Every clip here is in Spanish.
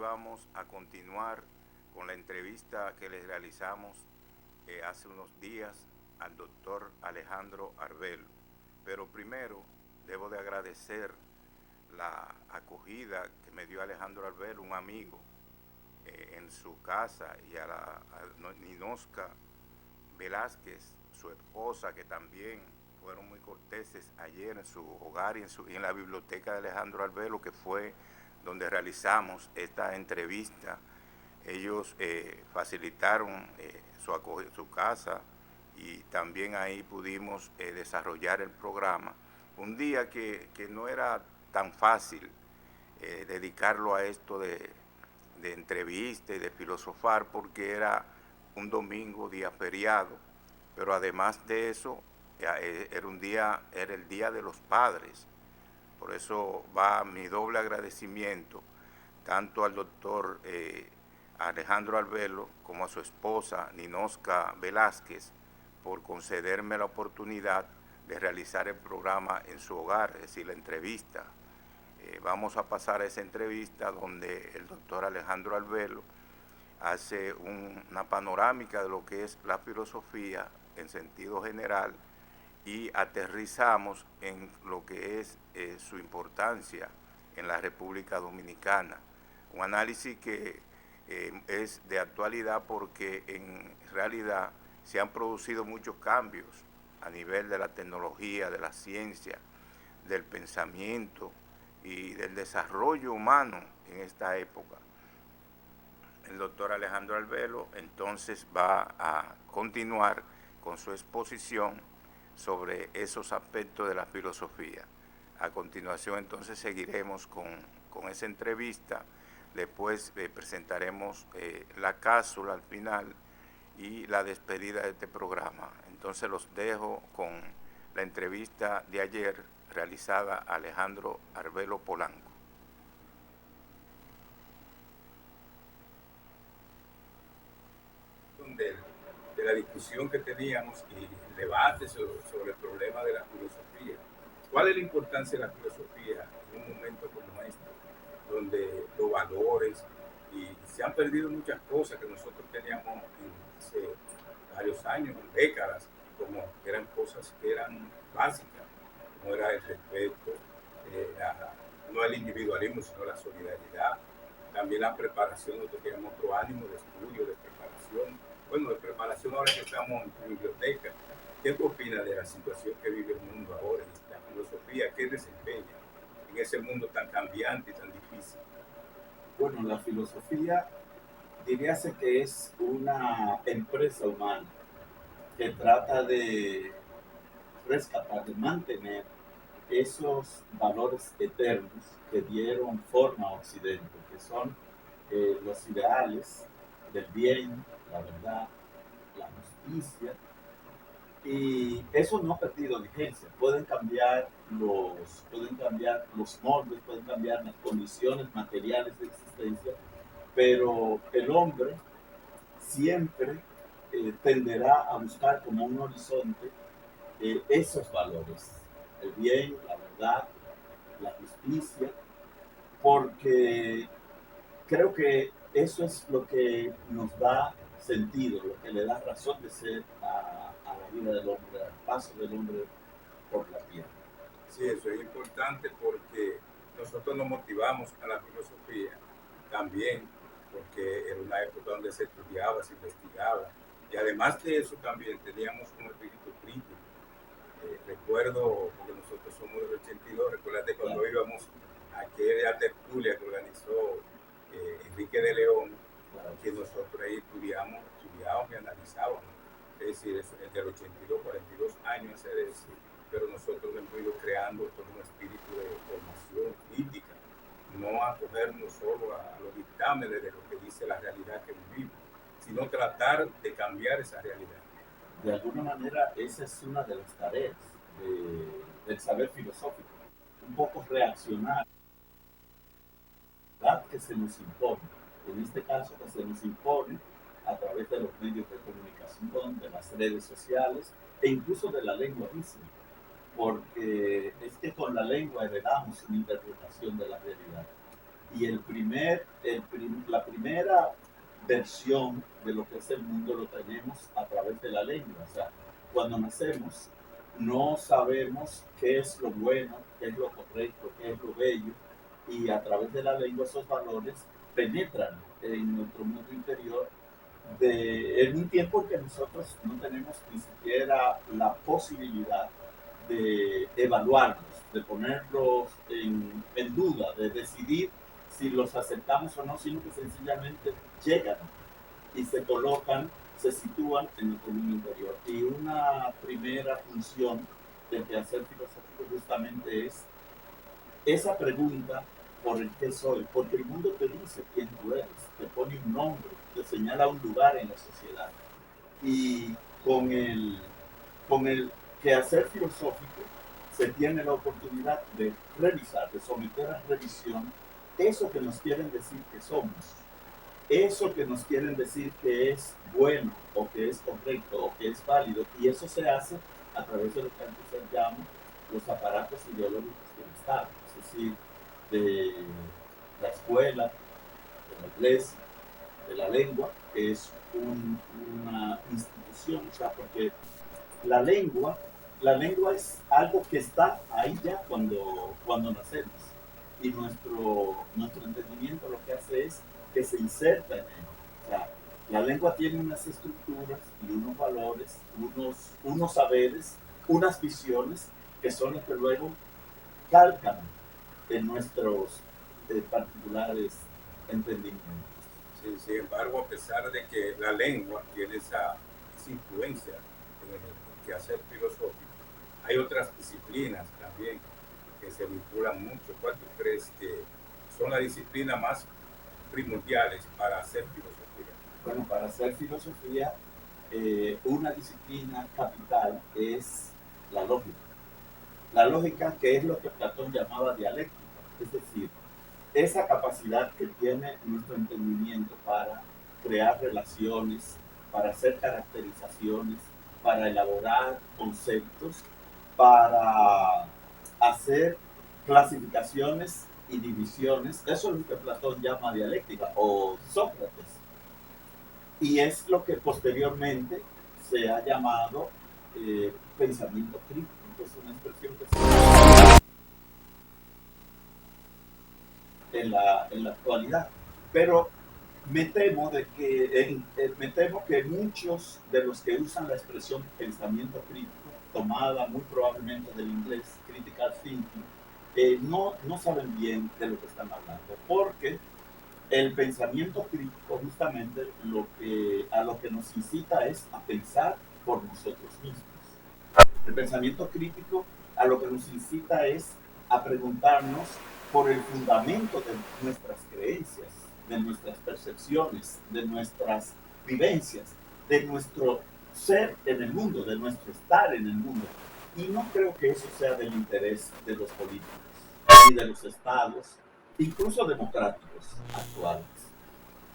vamos a continuar con la entrevista que les realizamos hace unos días al doctor Alejandro Arbelo. Pero primero debo de agradecer la acogida que me dio Alejandro Arbelo, un amigo, en su casa, y a Ninosca Velázquez, su esposa, que también fueron muy corteses ayer en su hogar y en la biblioteca de Alejandro Arbelo, que fue donde realizamos esta entrevista. Ellos facilitaron su casa y también ahí pudimos desarrollar el programa. Un día que no era tan fácil dedicarlo a esto de entrevista y de filosofar, porque era un domingo, día feriado, pero además de eso, era el Día de los Padres. Por eso va mi doble agradecimiento tanto al doctor Alejandro Arbelo como a su esposa Ninosca Velázquez por concederme la oportunidad de realizar el programa en su hogar, es decir, la entrevista. Vamos a pasar a esa entrevista donde el doctor Alejandro Arbelo hace una panorámica de lo que es la filosofía en sentido general y aterrizamos en lo que es su importancia en la República Dominicana. Un análisis que es de actualidad porque en realidad se han producido muchos cambios a nivel de la tecnología, de la ciencia, del pensamiento y del desarrollo humano en esta época. El doctor Alejandro Arbelo entonces va a continuar con su exposición sobre esos aspectos de la filosofía. A continuación entonces seguiremos con esa entrevista, después presentaremos la cápsula al final y la despedida de este programa. Entonces los dejo con la entrevista de ayer realizada a Alejandro Arbelo Polanco. De la discusión que teníamos y el debate sobre el problema de la filosofía. ¿Cuál es la importancia de la filosofía en un momento como este, donde los valores y se han perdido muchas cosas que nosotros teníamos hace varios años, décadas, como eran cosas que eran básicas, como era el respeto, no el individualismo, sino la solidaridad, también la preparación, nosotros teníamos otro ánimo de estudio, de preparación. Bueno, de preparación ahora que estamos en tu biblioteca. ¿Qué tú opinas de la situación que vive el mundo ahora, la filosofía, qué desempeña en ese mundo tan cambiante y tan difícil? Bueno, la filosofía diríase que es una empresa humana que trata de rescatar, de mantener esos valores eternos que dieron forma a Occidente, que son los ideales del bien, la verdad, la justicia, y eso no ha perdido vigencia. Pueden cambiar los moldes, pueden cambiar las condiciones materiales de existencia, pero el hombre siempre tenderá a buscar como un horizonte esos valores, el bien, la verdad, la justicia, porque creo que eso es lo que nos da sentido, lo que le da razón de ser a la vida del hombre, al paso del hombre por la tierra. Sí, eso es importante porque nosotros nos motivamos a la filosofía también porque era una época donde se estudiaba, se investigaba, y además de eso también teníamos un espíritu crítico. Recuerdo, porque nosotros somos del 82, recuérdate cuando íbamos a aquella tertulia que organizó Enrique de León, que nosotros ahí estudiábamos y analizábamos. Es decir, es del 82, 42 años hace de eso, pero nosotros hemos ido creando todo un espíritu de formación crítica, no acogernos solo a los dictámenes de lo que dice la realidad que vivimos, sino tratar de cambiar esa realidad. De alguna manera, esa es una de las tareas del saber filosófico, un poco reaccionar que se nos impone, en este caso que se nos impone a través de los medios de comunicación, de las redes sociales e incluso de la lengua misma, porque es que con la lengua heredamos una interpretación de la realidad. Y el primer la primera versión de lo que es el mundo lo tenemos a través de la lengua. O sea, cuando nacemos no sabemos qué es lo bueno, qué es lo correcto, qué es lo bello, y a través de la lengua esos valores penetran en nuestro mundo interior en un tiempo en que nosotros no tenemos ni siquiera la posibilidad de evaluarlos, de ponerlos en duda, de decidir si los aceptamos o no, sino que sencillamente llegan y se colocan, se sitúan en nuestro mundo interior. Y una primera función del quehacer filosófico justamente es esa pregunta por el qué soy, porque el mundo te dice quién tú eres, te pone un nombre, te señala un lugar en la sociedad. Y con el quehacer filosófico se tiene la oportunidad de revisar, de someter a revisión eso que nos quieren decir que somos, eso que nos quieren decir que es bueno o que es correcto o que es válido, y eso se hace a través de lo que antes se llama los aparatos ideológicos del Estado, es decir, de la escuela, de la iglesia, de la lengua, que es una institución, o sea, porque la lengua, la lengua es algo que está ahí ya cuando nacemos. Y nuestro entendimiento lo que hace es que se inserta en él. O sea, la lengua tiene unas estructuras y unos valores, unos saberes, unas visiones que son las que luego calcan en nuestros particulares entendimientos. Sí, sin embargo, a pesar de que la lengua tiene esa influencia en el quehacer filosófico, hay otras disciplinas también que se vinculan mucho. ¿Cuál tú crees que son las disciplinas más primordiales para hacer filosofía? Bueno, para hacer filosofía, una disciplina capital es la lógica. La lógica, que es lo que Platón llamaba dialéctica, es decir, esa capacidad que tiene nuestro entendimiento para crear relaciones, para hacer caracterizaciones, para elaborar conceptos, para hacer clasificaciones y divisiones. Eso es lo que Platón llama dialéctica, o Sócrates. Y es lo que posteriormente se ha llamado pensamiento crítico, que es una expresión que se en la actualidad. Pero me temo que muchos de los que usan la expresión pensamiento crítico, tomada muy probablemente del inglés critical thinking, no saben bien de lo que están hablando, porque el pensamiento crítico justamente a lo que nos incita es a pensar por nosotros mismos. El pensamiento crítico a lo que nos incita es a preguntarnos por el fundamento de nuestras creencias, de nuestras percepciones, de nuestras vivencias, de nuestro ser en el mundo, de nuestro estar en el mundo. Y no creo que eso sea del interés de los políticos, ni de los estados, incluso democráticos actuales.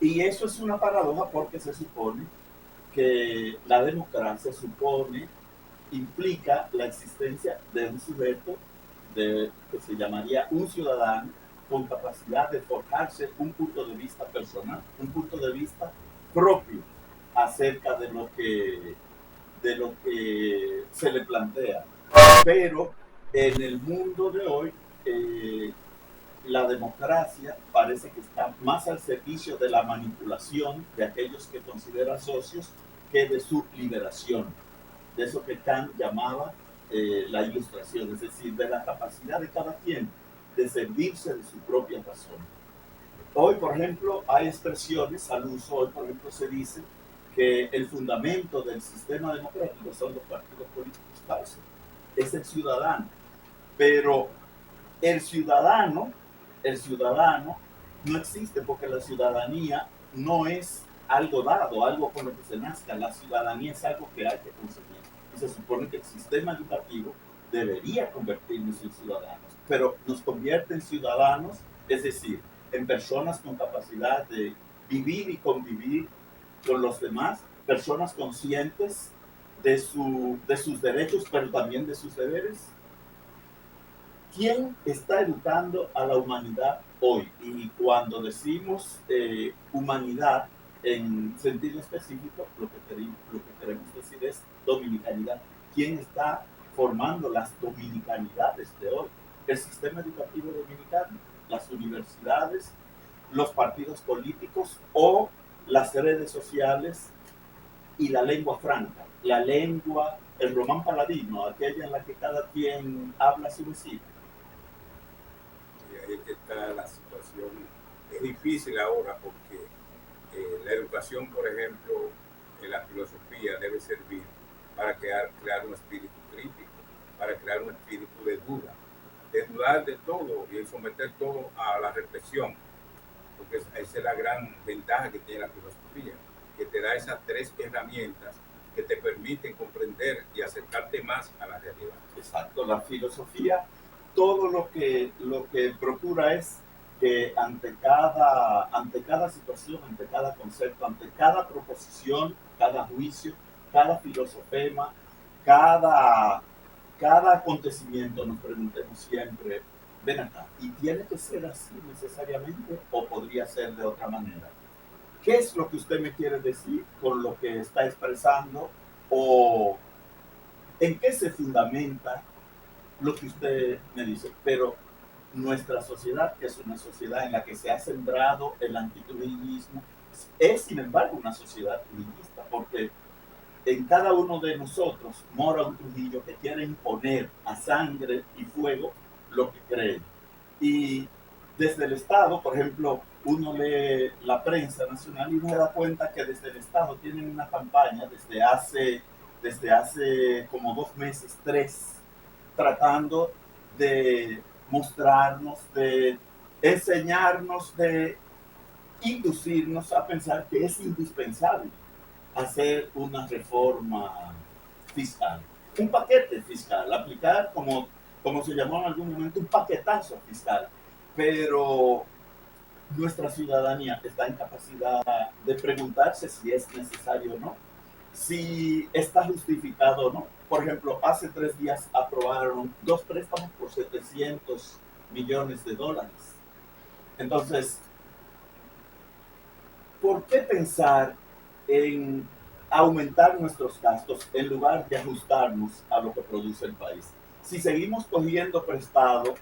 Y eso es una paradoja porque se supone que la democracia implica la existencia de un sujeto que se llamaría un ciudadano con capacidad de forjarse un punto de vista personal, un punto de vista propio acerca de lo que se le plantea. Pero en el mundo de hoy, la democracia parece que está más al servicio de la manipulación de aquellos que consideran socios que de su liberación, de eso que Kant llamaba la ilustración, es decir, de la capacidad de cada quien de servirse de su propia razón. Hoy, por ejemplo, hay expresiones al uso, hoy, por ejemplo, se dice que el fundamento del sistema democrático son los partidos políticos falsos, es el ciudadano, pero el ciudadano no existe porque la ciudadanía no es algo dado, algo con lo que se nazca. La ciudadanía es algo que hay que conseguir. Y se supone que el sistema educativo debería convertirnos en ciudadanos, pero nos convierte en ciudadanos, es decir, en personas con capacidad de vivir y convivir con los demás, personas conscientes de sus derechos, pero también de sus deberes. ¿Quién está educando a la humanidad hoy? Y cuando decimos humanidad en sentido específico, lo que queremos decir es dominicanidad. ¿Quién está formando las dominicanidades de hoy? El sistema educativo dominicano, las universidades, los partidos políticos o las redes sociales y la lengua franca, la lengua, el román paladino, aquella en la que cada quien habla su vecino. Y ahí es que está la situación. Es difícil ahora porque la educación, por ejemplo, en la filosofía debe servir para crear un espíritu crítico, para crear un espíritu de dudar de todo y someter todo a la reflexión, porque esa es la gran ventaja que tiene la filosofía, que te da esas tres herramientas que te permiten comprender y acercarte más a la realidad. Exacto, la filosofía, todo lo que procura es que ante cada situación, ante cada concepto, ante cada proposición, cada juicio, cada filosofema, cada, cada acontecimiento, nos preguntemos siempre, ven acá, ¿y tiene que ser así necesariamente o podría ser de otra manera? ¿Qué es lo que usted me quiere decir con lo que está expresando? ¿O en qué se fundamenta lo que usted me dice? Pero nuestra sociedad, que es una sociedad en la que se ha sembrado el antitrujillismo, es sin embargo una sociedad trujillista, porque en cada uno de nosotros mora un Trujillo que quiere imponer a sangre y fuego lo que cree. Y desde el Estado, por ejemplo, uno lee la prensa nacional y uno se da cuenta que desde el Estado tienen una campaña desde hace como 2 meses, 3, tratando de mostrarnos, de enseñarnos, de inducirnos a pensar que es indispensable hacer una reforma fiscal, un paquete fiscal, aplicar como se llamó en algún momento un paquetazo fiscal, pero nuestra ciudadanía está en capacidad de preguntarse si es necesario o no, si está justificado o no. Por ejemplo, hace 3 días aprobaron 2 préstamos por 700 millones de dólares. Entonces, ¿por qué pensar en aumentar nuestros gastos en lugar de ajustarnos a lo que produce el país? Si seguimos cogiendo prestado,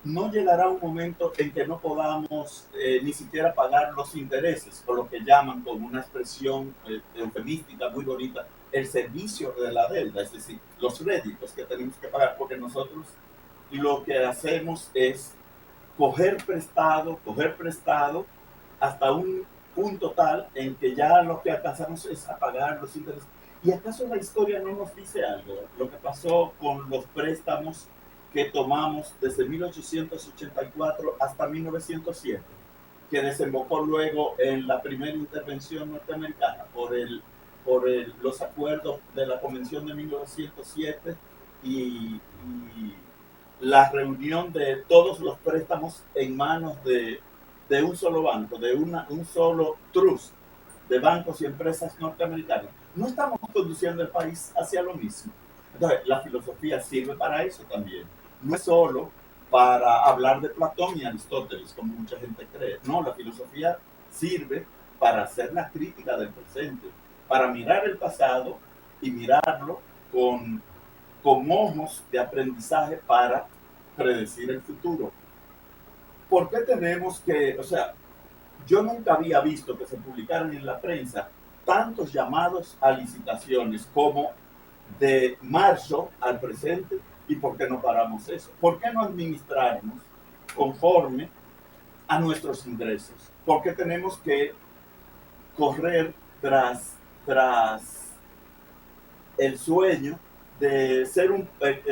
no llegará un momento en que no podamos ni siquiera pagar los intereses, o lo que llaman con una expresión eufemística muy bonita, el servicio de la deuda, es decir, los créditos que tenemos que pagar, porque nosotros lo que hacemos es coger prestado hasta un punto tal en que ya lo que alcanzamos es a pagar los intereses. ¿Y acaso la historia no nos dice algo? Lo que pasó con los préstamos que tomamos desde 1884 hasta 1907, que desembocó luego en la primera intervención norteamericana los acuerdos de la Convención de 1907 y la reunión de todos los préstamos en manos de un solo banco, un solo trust de bancos y empresas norteamericanos. No estamos conduciendo el país hacia lo mismo. Entonces, la filosofía sirve para eso también. No es solo para hablar de Platón y Aristóteles, como mucha gente cree. No, la filosofía sirve para hacer la crítica del presente, para mirar el pasado y mirarlo con ojos de aprendizaje para predecir el futuro. ¿Por qué tenemos que, o sea, yo nunca había visto que se publicaran en la prensa tantos llamados a licitaciones como de marzo al presente? ¿Y por qué no paramos eso? ¿Por qué no administrarnos conforme a nuestros ingresos? ¿Por qué tenemos que correr tras el sueño de ser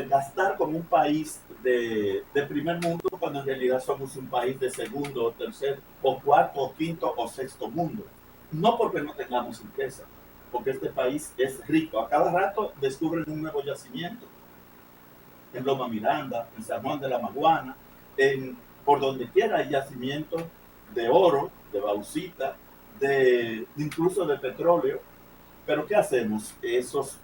gastar como un país de primer mundo cuando en realidad somos un país de segundo o tercer o cuarto o quinto o sexto mundo? No porque no tengamos riqueza, porque este país es rico. A cada rato descubren un nuevo yacimiento en Loma Miranda, en San Juan de la Maguana, por donde quiera hay yacimientos de oro, de bauxita, incluso de petróleo. Pero ¿qué hacemos? Esos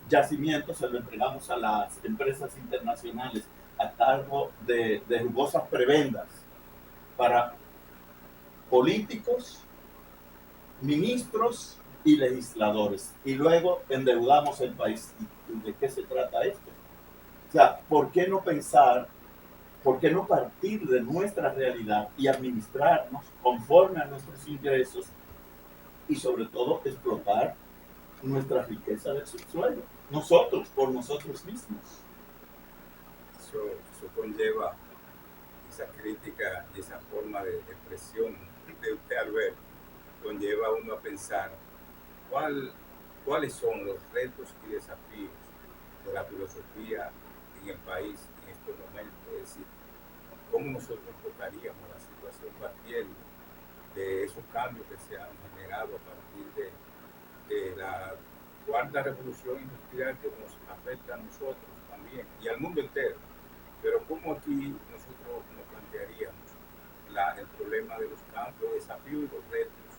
yacimientos se los entregamos a las empresas internacionales, a cargo de jugosas prebendas para políticos, ministros y legisladores. Y luego endeudamos el país. ¿Y de qué se trata esto? O sea, ¿por qué no pensar, por qué no partir de nuestra realidad y administrarnos conforme a nuestros ingresos y sobre todo explotar nuestra riqueza del subsuelo? Nosotros, por nosotros mismos. Eso conlleva esa crítica y esa forma de expresión de usted, Albert, conlleva a uno a pensar cuáles son los retos y desafíos de la filosofía en el país en estos momentos. Es decir, cómo nosotros enfocaríamos la situación partiendo de esos cambios que se han generado a partir de la cuarta revolución industrial que nos afecta a nosotros también y al mundo entero. Pero cómo aquí nosotros nos plantearíamos el problema de los cambios, los desafíos y los retos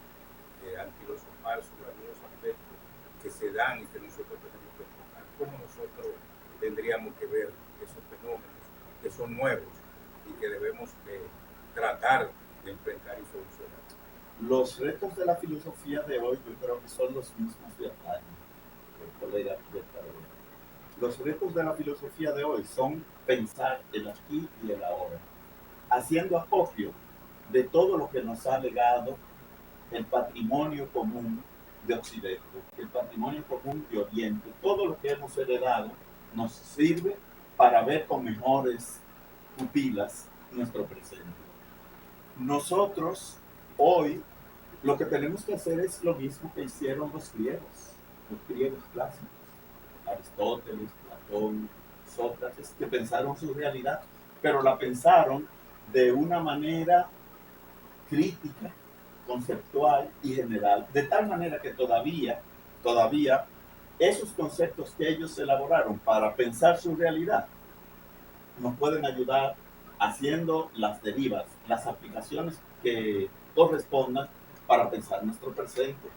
al filosofar sobre algunos aspectos que se dan y que nosotros tenemos que enfocar. ¿Cómo nosotros tendríamos que ver esos fenómenos que son nuevos y que debemos tratar de enfrentar y solucionar? Los retos de la filosofía de hoy yo creo que son los mismos de antaño, colega. Los retos de la filosofía de hoy son pensar el aquí y el ahora, haciendo acopio de todo lo que nos ha legado el patrimonio común de Occidente, el patrimonio común de Oriente. Todo lo que hemos heredado nos sirve para ver con mejores pupilas nuestro presente. Nosotros hoy lo que tenemos que hacer es lo mismo que hicieron los griegos clásicos, Aristóteles, Platón, Sócrates, que pensaron su realidad, pero la pensaron de una manera crítica, conceptual y general, de tal manera que todavía esos conceptos que ellos elaboraron para pensar su realidad nos pueden ayudar haciendo las derivas, las aplicaciones que correspondan para pensar nuestro presente.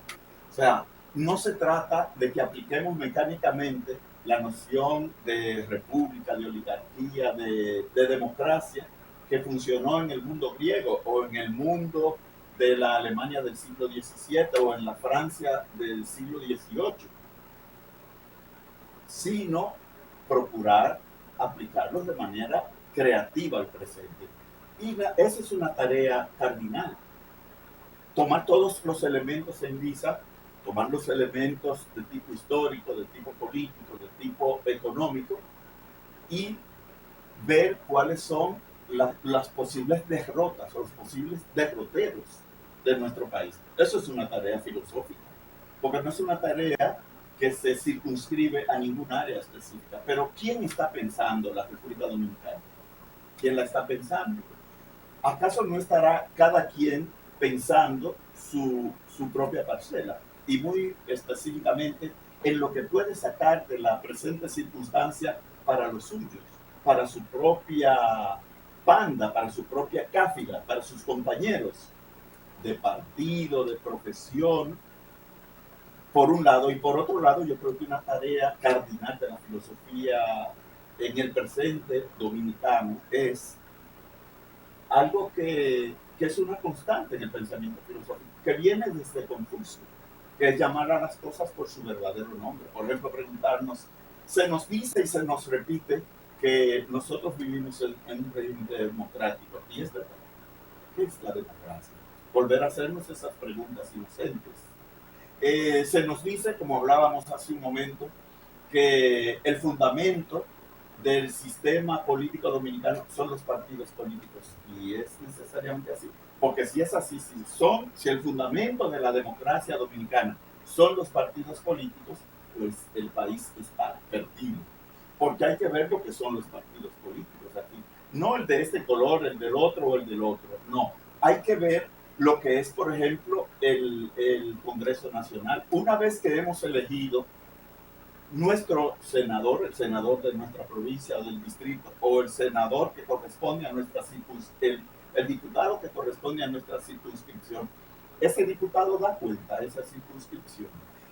O sea, no se trata de que apliquemos mecánicamente la noción de república, de oligarquía, de democracia que funcionó en el mundo griego o en el mundo de la Alemania del siglo XVII o en la Francia del siglo XVIII, sino procurar aplicarlos de manera creativa al presente. Y esa es una tarea cardinal. Tomar todos los elementos en vista, tomar los elementos de tipo histórico, de tipo político, de tipo económico y ver cuáles son las posibles derrotas o los posibles derroteros de nuestro país. Eso es una tarea filosófica, porque no es una tarea que se circunscribe a ningún área específica. Pero ¿quién está pensando la República Dominicana? ¿Quién la está pensando? ¿Acaso no estará cada quien pensando su propia parcela? Y muy específicamente en lo que puede sacar de la presente circunstancia para los suyos, para su propia banda, para su propia cáfila, para sus compañeros de partido, de profesión, por un lado, y por otro lado, yo creo que una tarea cardinal de la filosofía en el presente dominicano es algo que es una constante en el pensamiento filosófico, que viene desde Confucio, que es llamar a las cosas por su verdadero nombre. Por ejemplo, preguntarnos, se nos dice y se nos repite que nosotros vivimos en un régimen democrático, y es verdad. ¿Qué es la democracia? Volver a hacernos esas preguntas inocentes. Se nos dice, como hablábamos hace un momento, que el fundamento del sistema político dominicano son los partidos políticos, y es necesariamente así, porque si es así, si el fundamento de la democracia dominicana son los partidos políticos, pues el país está perdido, porque hay que ver lo que son los partidos políticos aquí, no el de este color, el del otro o el del otro, no, hay que ver lo que es, por ejemplo, el Congreso Nacional. Una vez que hemos elegido nuestro senador, el senador de nuestra provincia o del distrito, o el senador que corresponde a nuestra circunscripción, el diputado que corresponde a nuestra circunscripción, ese diputado da cuenta de esa circunscripción.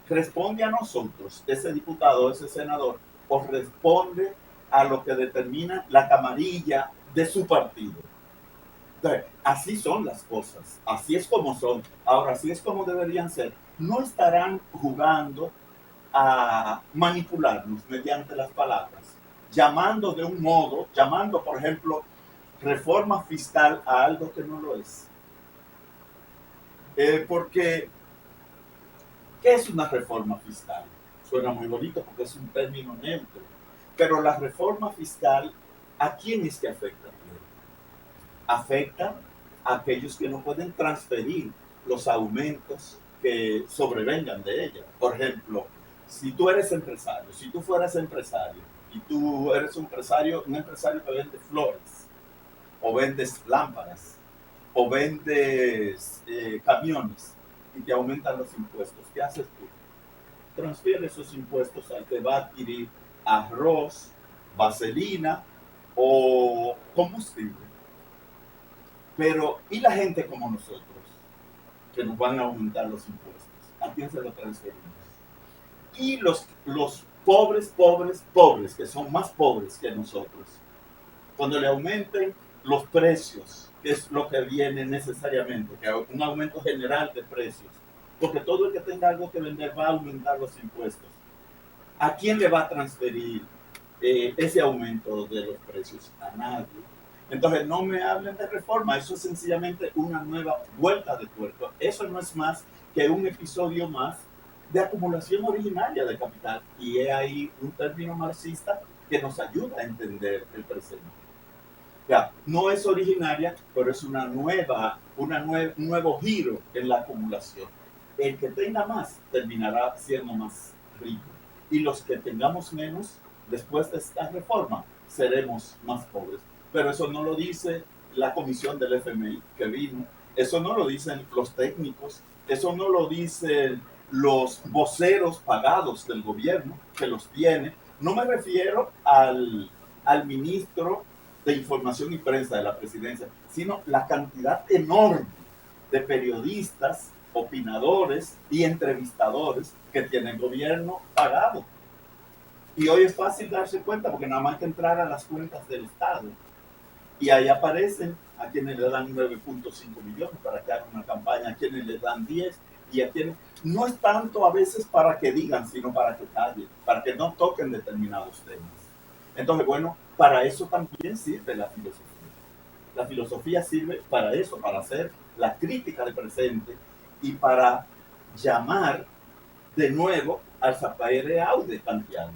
Responde a nosotros, ese diputado, ese senador, o responde a lo que determina la camarilla de su partido. Entonces, así son las cosas, así es como son. Ahora, así es como deberían ser. No estarán jugando a manipularnos mediante las palabras, llamando de un modo, llamando, por ejemplo, reforma fiscal a algo que no lo es. Porque, ¿qué es una reforma fiscal? Suena muy bonito porque es un término neutro, pero la reforma fiscal, ¿a quién es que afecta? Afecta a aquellos que no pueden transferir los aumentos que sobrevengan de ella. Por ejemplo, si tú eres empresario, si tú fueras empresario y tú eres un empresario que vende flores, o vendes lámparas, o vendes camiones y te aumentan los impuestos, ¿qué haces tú? Transfiere esos impuestos al que va a adquirir arroz, vaselina o combustible. Pero, ¿y la gente como nosotros, que nos van a aumentar los impuestos? ¿A quién se lo transferimos? Y los pobres, que son más pobres que nosotros, cuando le aumenten los precios, que es lo que viene necesariamente, que un aumento general de precios, porque todo el que tenga algo que vender va a aumentar los impuestos. ¿A quién le va a transferir ese aumento de los precios? A nadie. Entonces, no me hablen de reforma, eso es sencillamente una nueva vuelta de tuerca. Eso no es más que un episodio más de acumulación originaria de capital. Y es ahí un término marxista que nos ayuda a entender el presente. Ya, no es originaria, pero es un nuevo giro en la acumulación. El que tenga más terminará siendo más rico. Y los que tengamos menos, después de esta reforma, seremos más pobres. Pero eso no lo dice la comisión del FMI que vino, eso no lo dicen los técnicos, eso no lo dicen los voceros pagados del gobierno que los tiene. No me refiero al ministro de Información y Prensa de la presidencia, sino la cantidad enorme de periodistas, opinadores y entrevistadores que tiene el gobierno pagado. Y hoy es fácil darse cuenta porque nada más que entrar a las cuentas del Estado y ahí aparecen a quienes le dan 9.5 millones para que hagan una campaña, a quienes le dan 10 y a quienes no es tanto a veces para que digan, sino para que callen, para que no toquen determinados temas. Entonces, bueno, para eso también sirve la filosofía. La filosofía sirve para eso, para hacer la crítica del presente y para llamar de nuevo al sapere aude kantiano,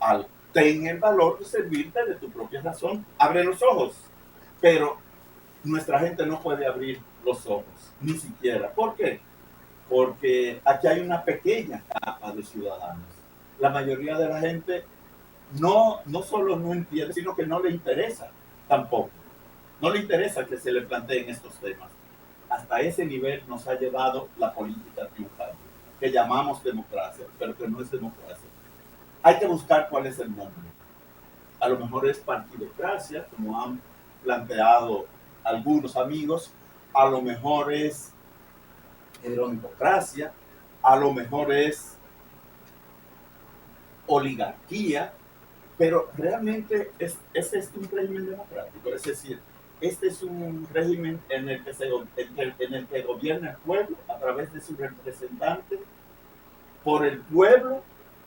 al ten el valor de servirte de tu propia razón, abre los ojos. Pero nuestra gente no puede abrir los ojos, ni siquiera. ¿Por qué? Porque aquí hay una pequeña capa de ciudadanos. La mayoría de la gente no solo no entiende, sino que no le interesa tampoco. No le interesa que se le planteen estos temas. Hasta ese nivel nos ha llevado la política triunfante, que llamamos democracia, pero que no es democracia. Hay que buscar cuál es el nombre. A lo mejor es partidocracia, como han planteado algunos amigos, a lo mejor es gerontocracia, a lo mejor es oligarquía, pero realmente este es un régimen democrático, es decir, este es un régimen en el que gobierna el pueblo a través de sus representantes, por el pueblo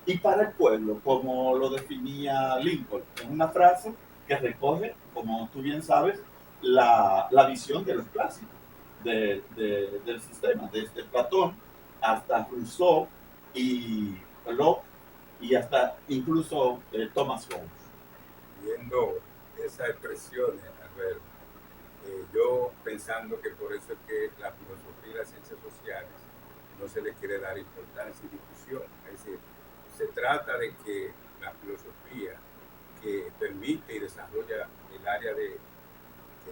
y para el pueblo, como lo definía Lincoln, en una frase que recoge, como tú bien sabes, la visión de los clásicos del sistema, desde Platón hasta Rousseau y Locke y hasta incluso Thomas Hobbes. Viendo esas expresiones, Alberto, yo pensando que por eso es que la filosofía y las ciencias sociales no se le quiere dar importancia y discusión. Es decir, se trata de que la filosofía que permite y desarrolla el área que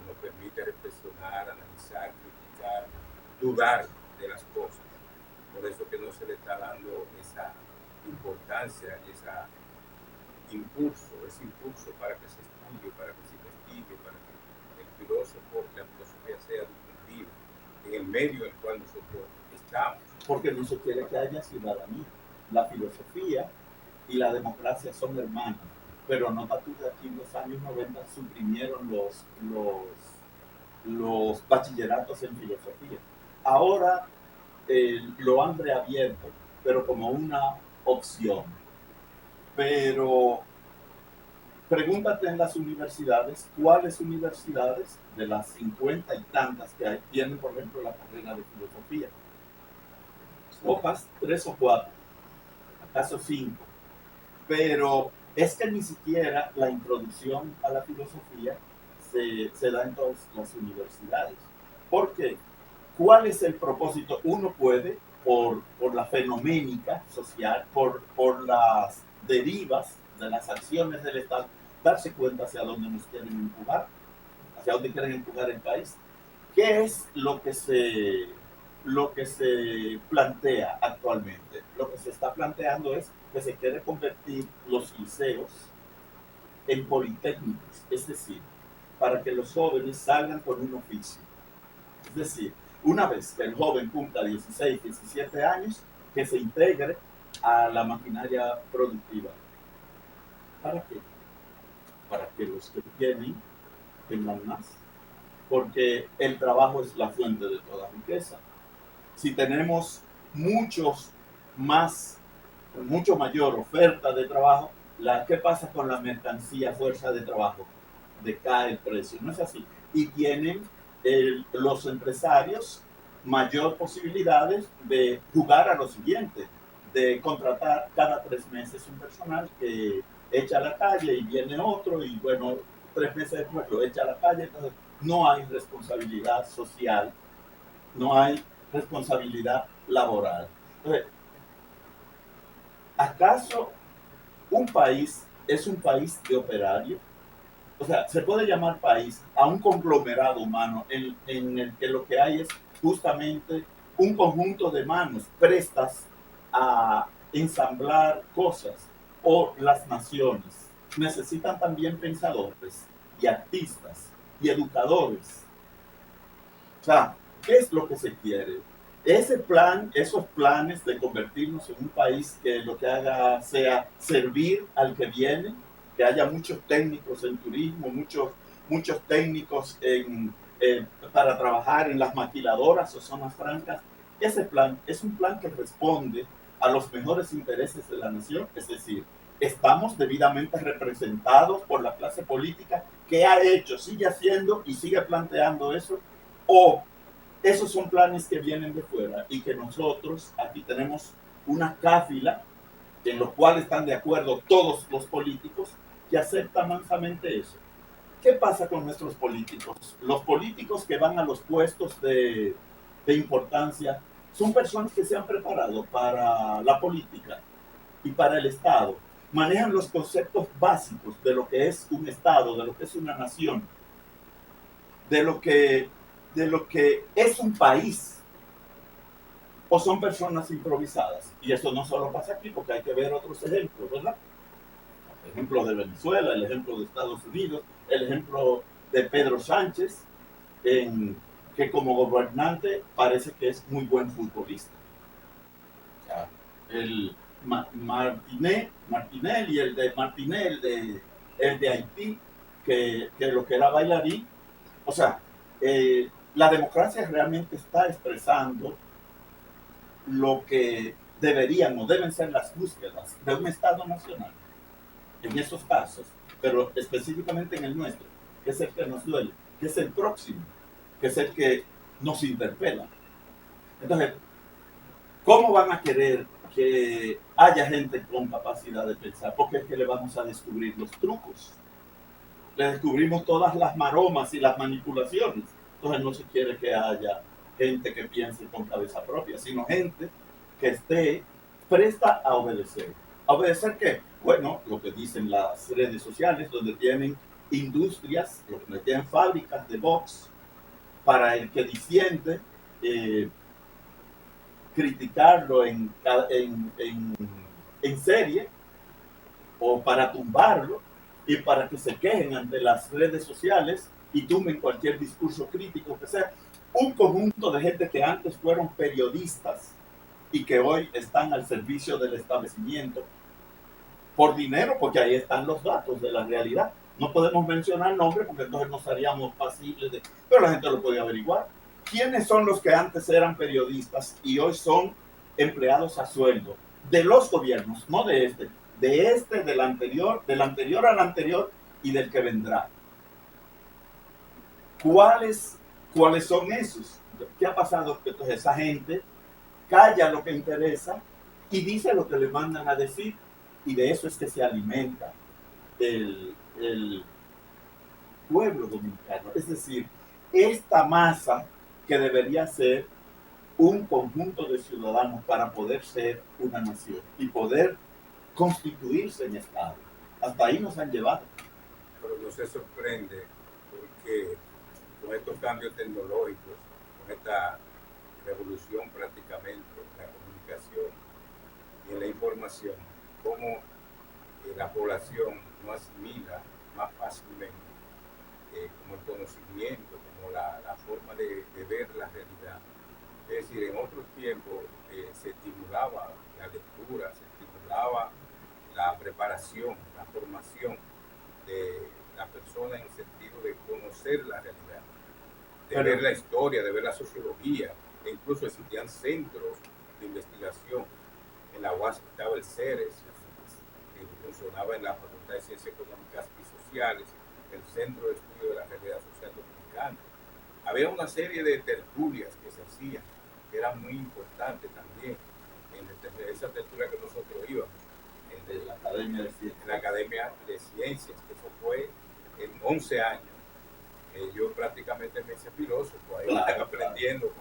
nos permite reflexionar, analizar, criticar, dudar de las cosas. Por eso que no se le está dando esa importancia, ese impulso para que se estudie, para que se investigue, para que el filósofo, la filosofía sea difundida en el medio en el cual nosotros estamos. Porque no se quiere que haya ciudadanía. La filosofía y la democracia son hermanas. pero nota tú de aquí en los años 90 suprimieron los bachilleratos en filosofía. Ahora lo han reabierto, pero como una opción. Pero pregúntate en las universidades, ¿cuáles universidades de las 50 y tantas que hay tienen, por ejemplo, la carrera de filosofía? Pocas, 3 o 4, acaso 5. Pero es que ni siquiera la introducción a la filosofía se da en todas las universidades. ¿Por qué? ¿Cuál es el propósito? Uno puede, por la fenoménica social, por las derivas de las acciones del Estado, darse cuenta hacia dónde nos quieren empujar, hacia dónde quieren empujar el país. ¿Qué es lo que se plantea actualmente? Lo que se está planteando es que se quiere convertir los liceos en politécnicos, es decir, para que los jóvenes salgan con un oficio. Es decir, una vez que el joven cumpla 16, 17 años, que se integre a la maquinaria productiva. ¿Para qué? Para que los que tienen tengan más. Porque el trabajo es la fuente de toda riqueza. Si tenemos mucho mayor oferta de trabajo, ¿qué pasa con la mercancía, fuerza de trabajo? Decae el precio, ¿no es así? Y tienen los empresarios mayor posibilidades de jugar a lo siguiente, de contratar cada 3 meses un personal que echa a la calle y viene otro y bueno, 3 meses después lo echa a la calle. Entonces no hay responsabilidad social, no hay responsabilidad laboral. Entonces, ¿acaso un país es un país de operarios? O sea, se puede llamar país a un conglomerado humano en el que lo que hay es justamente un conjunto de manos prestas a ensamblar cosas. O las naciones necesitan también pensadores y artistas y educadores. O sea, ¿qué es lo que se quiere? Ese plan, esos planes de convertirnos en un país que lo que haga sea servir al que viene, que haya muchos técnicos en turismo, muchos técnicos para trabajar en las maquiladoras o zonas francas. Ese plan es un plan que responde a los mejores intereses de la nación, es decir, estamos debidamente representados por la clase política que ha hecho, sigue haciendo y sigue planteando eso, o esos son planes que vienen de fuera y que nosotros aquí tenemos una cáfila en los cuales están de acuerdo todos los políticos que aceptan mansamente eso. ¿Qué pasa con nuestros políticos? Los políticos que van a los puestos de importancia son personas que se han preparado para la política y para el Estado. Manejan los conceptos básicos de lo que es un Estado, de lo que es una nación, de lo que es un país, o son personas improvisadas. Y eso no solo pasa aquí, porque hay que ver otros ejemplos, ¿verdad? El ejemplo de Venezuela, el ejemplo de Estados Unidos, el ejemplo de Pedro Sánchez, que como gobernante parece que es muy buen futbolista. O sea, el Martinelli y el de Martinel, el de Haití, que lo que era bailarín. O sea, la democracia realmente está expresando lo que deberían o deben ser las búsquedas de un Estado nacional en esos casos, pero específicamente en el nuestro, que es el que nos duele, que es el próximo, que es el que nos interpela. Entonces, ¿cómo van a querer que haya gente con capacidad de pensar? Porque es que le vamos a descubrir los trucos. Le descubrimos todas las maromas y las manipulaciones. Entonces no se quiere que haya gente que piense con cabeza propia, sino gente que esté presta a obedecer. ¿A obedecer qué? Bueno, lo que dicen las redes sociales, donde tienen industrias, donde tienen fábricas de box para el que disiente, criticarlo en serie, o para tumbarlo, y para que se quejen ante las redes sociales y tumben cualquier discurso crítico que sea. Un conjunto de gente que antes fueron periodistas y que hoy están al servicio del establecimiento, por dinero, porque ahí están los datos de la realidad. No podemos mencionar nombres porque entonces nos haríamos pasibles de... Pero la gente lo puede averiguar. ¿Quiénes son los que antes eran periodistas y hoy son empleados a sueldo? De los gobiernos, no de este, del anterior al anterior y del que vendrá. ¿Cuáles son esos? ¿Qué ha pasado? Que entonces esa gente calla lo que interesa y dice lo que le mandan a decir, y de eso es que se alimenta el pueblo dominicano. Es decir, esta masa que debería ser un conjunto de ciudadanos para poder ser una nación y poder constituirse en Estado. Hasta ahí nos han llevado. Pero no se sorprende porque con estos cambios tecnológicos, con esta revolución prácticamente en la comunicación y en la información, cómo la población no asimila más fácilmente como el conocimiento, como la forma de ver la realidad. Es decir, en otros tiempos se estimulaba la lectura, se estimulaba la preparación, la formación de la persona en el sentido de conocer la realidad, de ver la historia, de ver la sociología, e incluso existían centros de investigación. En la UAS estaba el CERES, que funcionaba en la Facultad de Ciencias Económicas y Sociales, el Centro de Estudio de la Realidad Social Dominicana. Había una serie de tertulias que se hacían, que eran muy importantes también, en esa tertulia que nosotros íbamos, en la Academia de Ciencias, que eso fue en 11 años. Yo prácticamente me hice filósofo, ahí están aprendiendo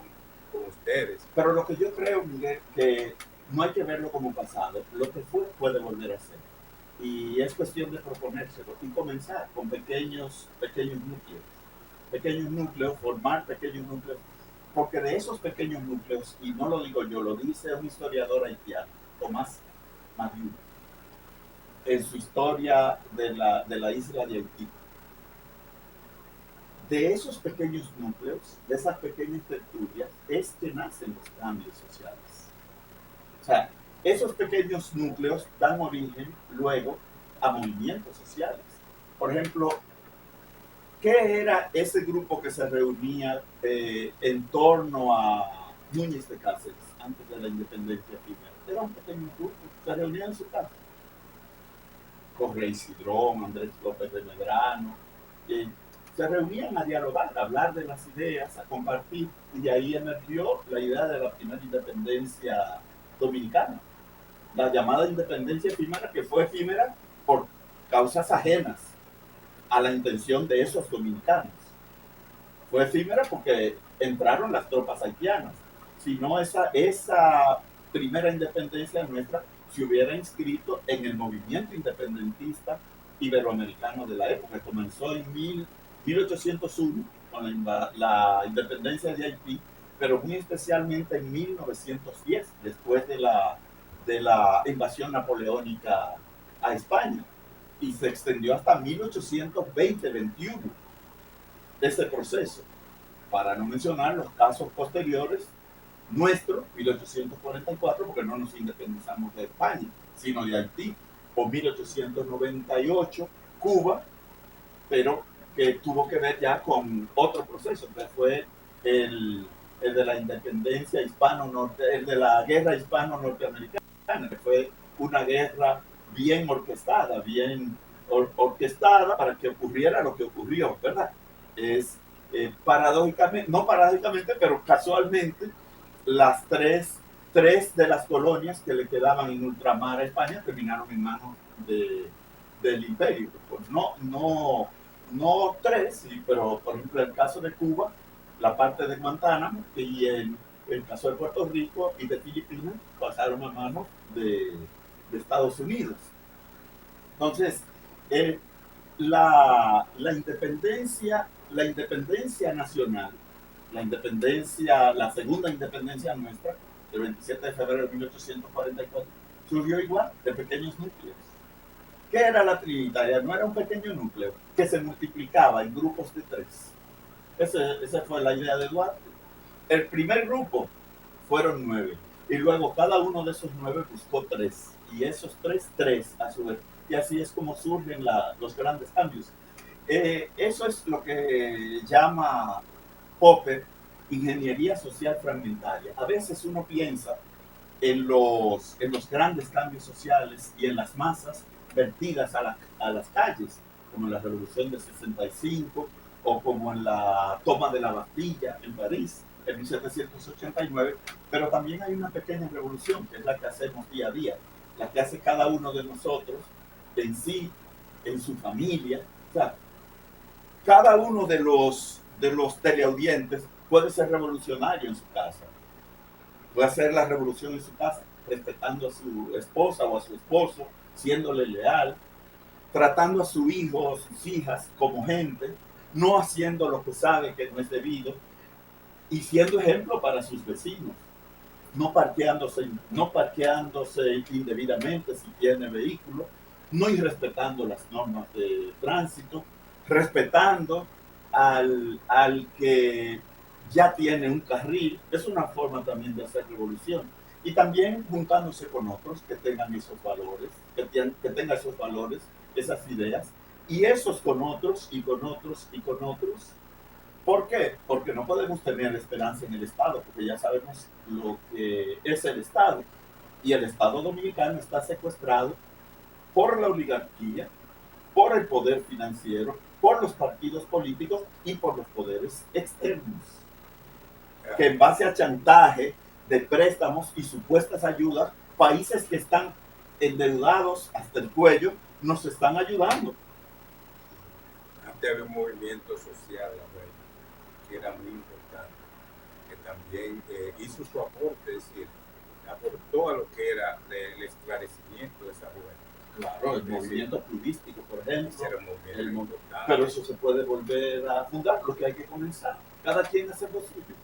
con ustedes. Pero lo que yo creo, Miguel, que no hay que verlo como pasado. Lo que fue puede volver a ser. Y es cuestión de proponérselo y comenzar con pequeños núcleos, formar pequeños núcleos, porque de esos pequeños núcleos, y no lo digo yo, lo dice un historiador haitiano, Tomás Madiou, en su historia de la isla de Haití. De esos pequeños núcleos, de esas pequeñas tertulias, es que nacen los cambios sociales. O sea, esos pequeños núcleos dan origen luego a movimientos sociales. Por ejemplo, ¿qué era ese grupo que se reunía en torno a Núñez de Cáceres antes de la independencia primera? Era un pequeño grupo, se reunía en su casa. Correy Cidrón, Andrés López de Medrano, se reunían a dialogar, a hablar de las ideas, a compartir, y de ahí emergió la idea de la primera independencia dominicana, la llamada independencia efímera, que fue efímera por causas ajenas a la intención de esos dominicanos. Fue efímera porque entraron las tropas haitianas. Si no, esa primera independencia nuestra se hubiera inscrito en el movimiento independentista iberoamericano de la época. Comenzó en 1801 con la independencia de Haití, pero muy especialmente en 1910, después de la invasión napoleónica a España, y se extendió hasta 1820-21 ese proceso, para no mencionar los casos posteriores nuestro, 1844, porque no nos independizamos de España, sino de Haití, o 1898, Cuba, pero que tuvo que ver ya con otro proceso, que fue el de la independencia el de la guerra hispano-norteamericana, que fue una guerra bien orquestada, orquestada para que ocurriera lo que ocurrió, ¿verdad? Es paradójicamente, no paradójicamente, pero casualmente, las tres de las colonias que le quedaban en ultramar a España terminaron en manos del imperio. Pues no tres, sí, pero por ejemplo el caso de Cuba, la parte de Guantánamo, y el caso de Puerto Rico y de Filipinas pasaron a manos de Estados Unidos. Entonces, la independencia nacional, la segunda independencia nuestra, el 27 de febrero de 1844, surgió igual de pequeños núcleos. ¿Qué era la Trinitaria? No era un pequeño núcleo que se multiplicaba en grupos de 3. Esa fue la idea de Duarte. El primer grupo fueron 9, y luego cada uno de esos 9 buscó 3. y esos tres a su vez. Y así es como surgen los grandes cambios. Eso es lo que llama Popper ingeniería social fragmentaria. A veces uno piensa en los grandes cambios sociales y en las masas vertidas a las calles, como en la Revolución de 65 o como en la toma de la Bastilla en París en 1789, pero también hay una pequeña revolución, que es la que hacemos día a día, la que hace cada uno de nosotros en sí, en su familia. O sea, cada uno de los teleaudientes puede ser revolucionario en su casa, puede hacer la revolución en su casa, respetando a su esposa o a su esposo, siéndole leal, tratando a su hijo o sus hijas como gente, no haciendo lo que sabe que no es debido y siendo ejemplo para sus vecinos, no parqueándose indebidamente si tiene vehículo, no irrespetando las normas de tránsito, respetando al que ya tiene un carril. Es una forma también de hacer revolución. Y también juntándose con otros que tengan esos valores, que tengan esos valores, esas ideas, y esos con otros, y con otros, y con otros. ¿Por qué? Porque no podemos tener esperanza en el Estado, porque ya sabemos lo que es el Estado. Y el Estado dominicano está secuestrado por la oligarquía, por el poder financiero, por los partidos políticos y por los poderes externos, que en base a chantaje de préstamos y supuestas ayudas, países que están endeudados hasta el cuello nos están ayudando. Antes había un movimiento social, que era muy importante, que también hizo su aporte, es decir, aportó a lo que era el esclarecimiento de esa juventud. Claro, el movimiento turístico, por ejemplo. Era un movimiento pero eso se puede volver a fundar, lo que hay que comenzar. Cada quien hace lo suyo.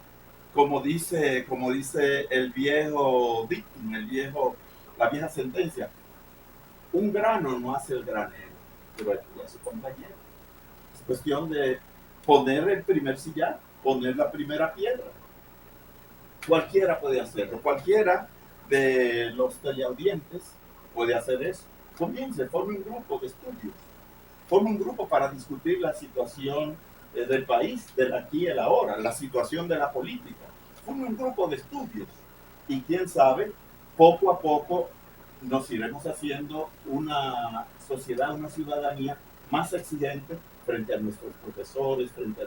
Como dice el viejo dictum, la vieja sentencia, un grano no hace el granero, pero ayuda a su compañero. Es cuestión de poner el primer sillar, poner la primera piedra. Cualquiera puede hacerlo, cualquiera de los teleaudientes puede hacer eso. Comience, forme un grupo de estudios, forme un grupo para discutir la situación del país, del aquí y el ahora, la situación de la política. Forme un grupo de estudios y quién sabe, poco a poco nos iremos haciendo una sociedad, una ciudadanía más exigente frente a nuestros profesores, frente a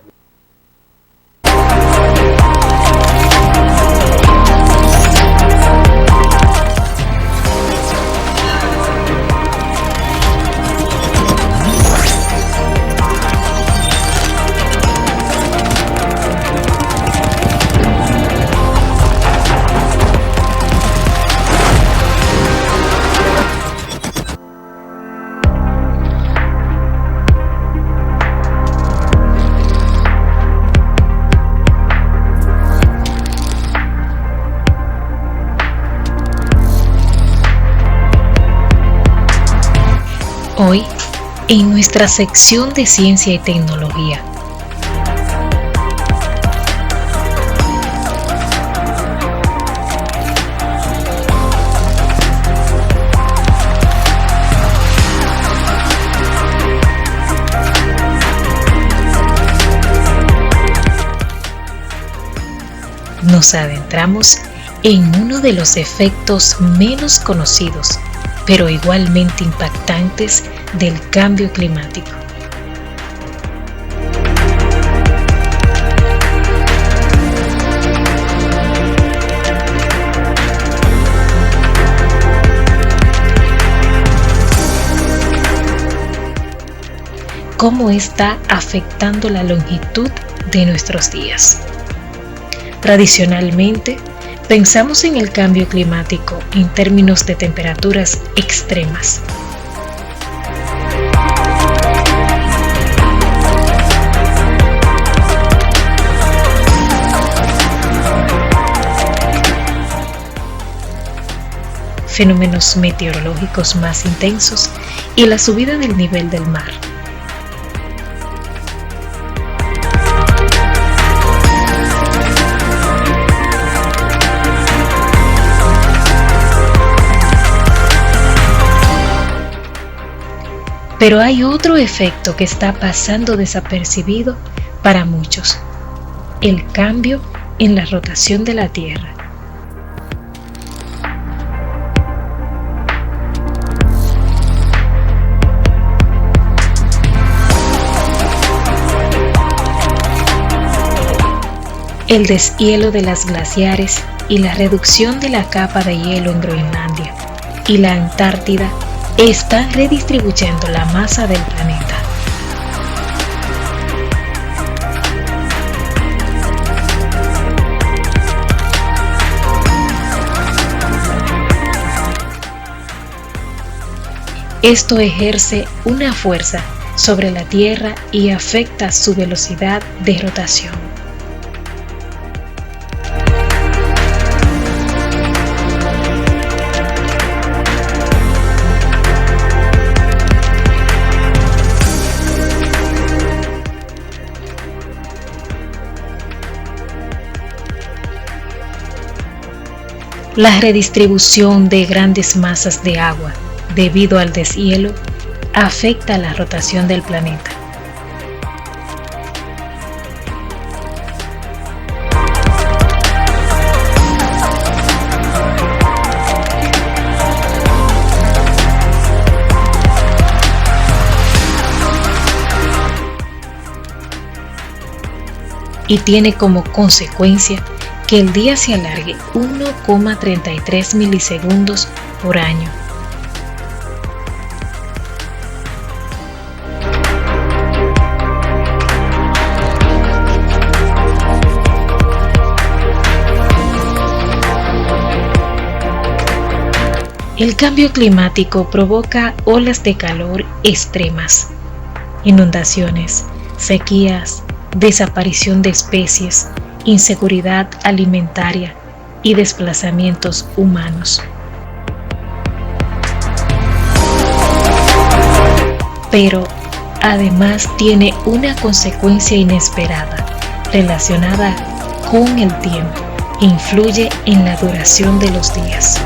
Hoy, en nuestra sección de Ciencia y Tecnología, nos adentramos en uno de los efectos menos conocidos, pero igualmente impactantes del cambio climático. ¿Cómo está afectando la longitud de nuestros días? Tradicionalmente, pensamos en el cambio climático en términos de temperaturas extremas. Fenómenos meteorológicos más intensos y la subida del nivel del mar. Pero hay otro efecto que está pasando desapercibido para muchos: el cambio en la rotación de la Tierra. El deshielo de las glaciares y la reducción de la capa de hielo en Groenlandia y la Antártida están redistribuyendo la masa del planeta. Esto ejerce una fuerza sobre la Tierra y afecta su velocidad de rotación. La redistribución de grandes masas de agua debido al deshielo afecta la rotación del planeta. Y tiene como consecuencia que el día se alargue 1,33 milisegundos por año. El cambio climático provoca olas de calor extremas, inundaciones, sequías, desaparición de especies, inseguridad alimentaria y desplazamientos humanos. Pero además tiene una consecuencia inesperada relacionada con el tiempo e influye en la duración de los días.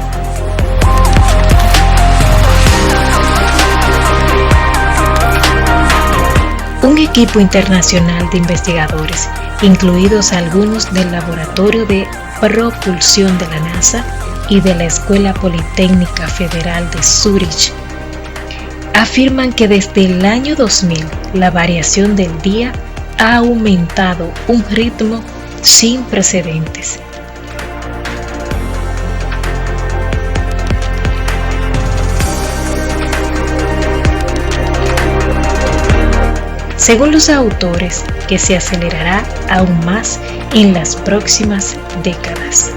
Un equipo internacional de investigadores, incluidos algunos del Laboratorio de Propulsión de la NASA y de la Escuela Politécnica Federal de Zúrich, afirman que desde el año 2000 la variación del día ha aumentado a un ritmo sin precedentes. Según los autores, que se acelerará aún más en las próximas décadas.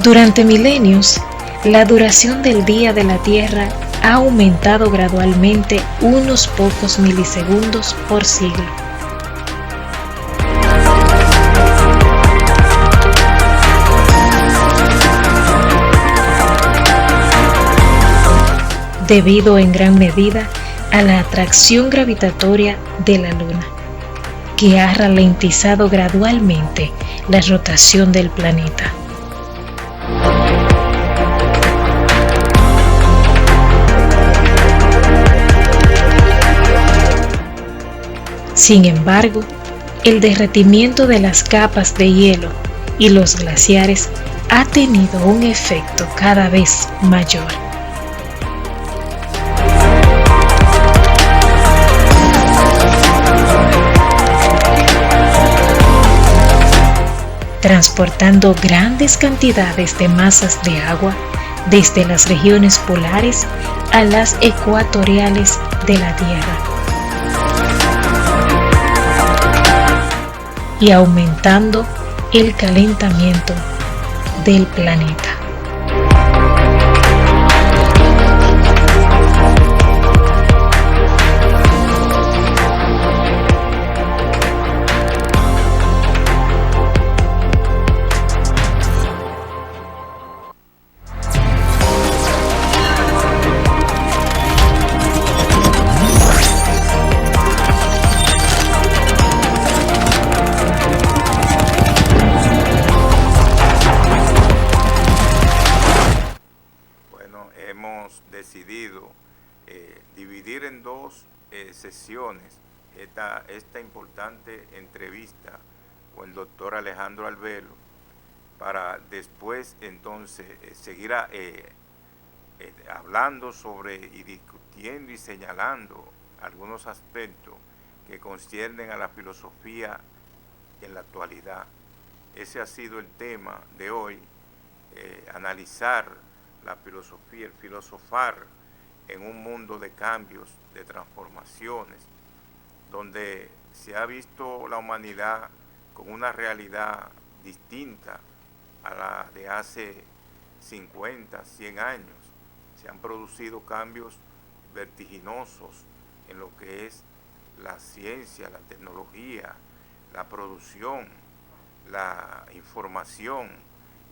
Durante milenios, la duración del día de la Tierra ha aumentado gradualmente unos pocos milisegundos por siglo. Debido en gran medida a la atracción gravitatoria de la Luna, que ha ralentizado gradualmente la rotación del planeta. Sin embargo, el derretimiento de las capas de hielo y los glaciares ha tenido un efecto cada vez mayor. Transportando grandes cantidades de masas de agua desde las regiones polares a las ecuatoriales de la Tierra y aumentando el calentamiento del planeta. dividir en dos sesiones esta importante entrevista con el doctor Alejandro Arbelo, para después entonces seguir hablando sobre y discutiendo y señalando algunos aspectos que conciernen a la filosofía en la actualidad. Ese ha sido el tema de hoy, analizar la filosofía, el filosofar en un mundo de cambios, de transformaciones, donde se ha visto la humanidad con una realidad distinta a la de hace 50, 100 años. Se han producido cambios vertiginosos en lo que es la ciencia, la tecnología, la producción, la información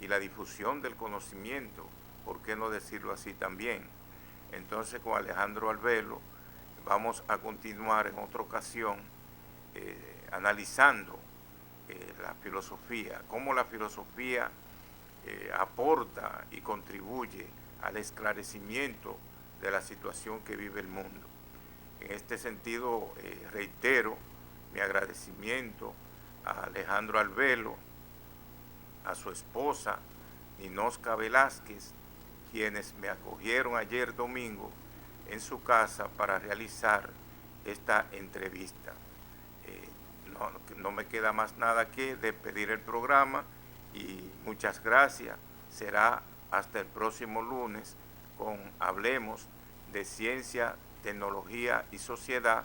y la difusión del conocimiento, ¿por qué no decirlo así también? Entonces, con Alejandro Arbelo vamos a continuar en otra ocasión analizando la filosofía, cómo la filosofía aporta y contribuye al esclarecimiento de la situación que vive el mundo. En este sentido, reitero mi agradecimiento a Alejandro Arbelo, a su esposa Ninosca Velázquez, quienes me acogieron ayer domingo en su casa para realizar esta entrevista. No me queda más nada que despedir el programa y muchas gracias. Será hasta el próximo lunes con Hablemos de Ciencia, Tecnología y Sociedad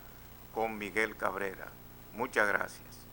con Miguel Cabrera. Muchas gracias.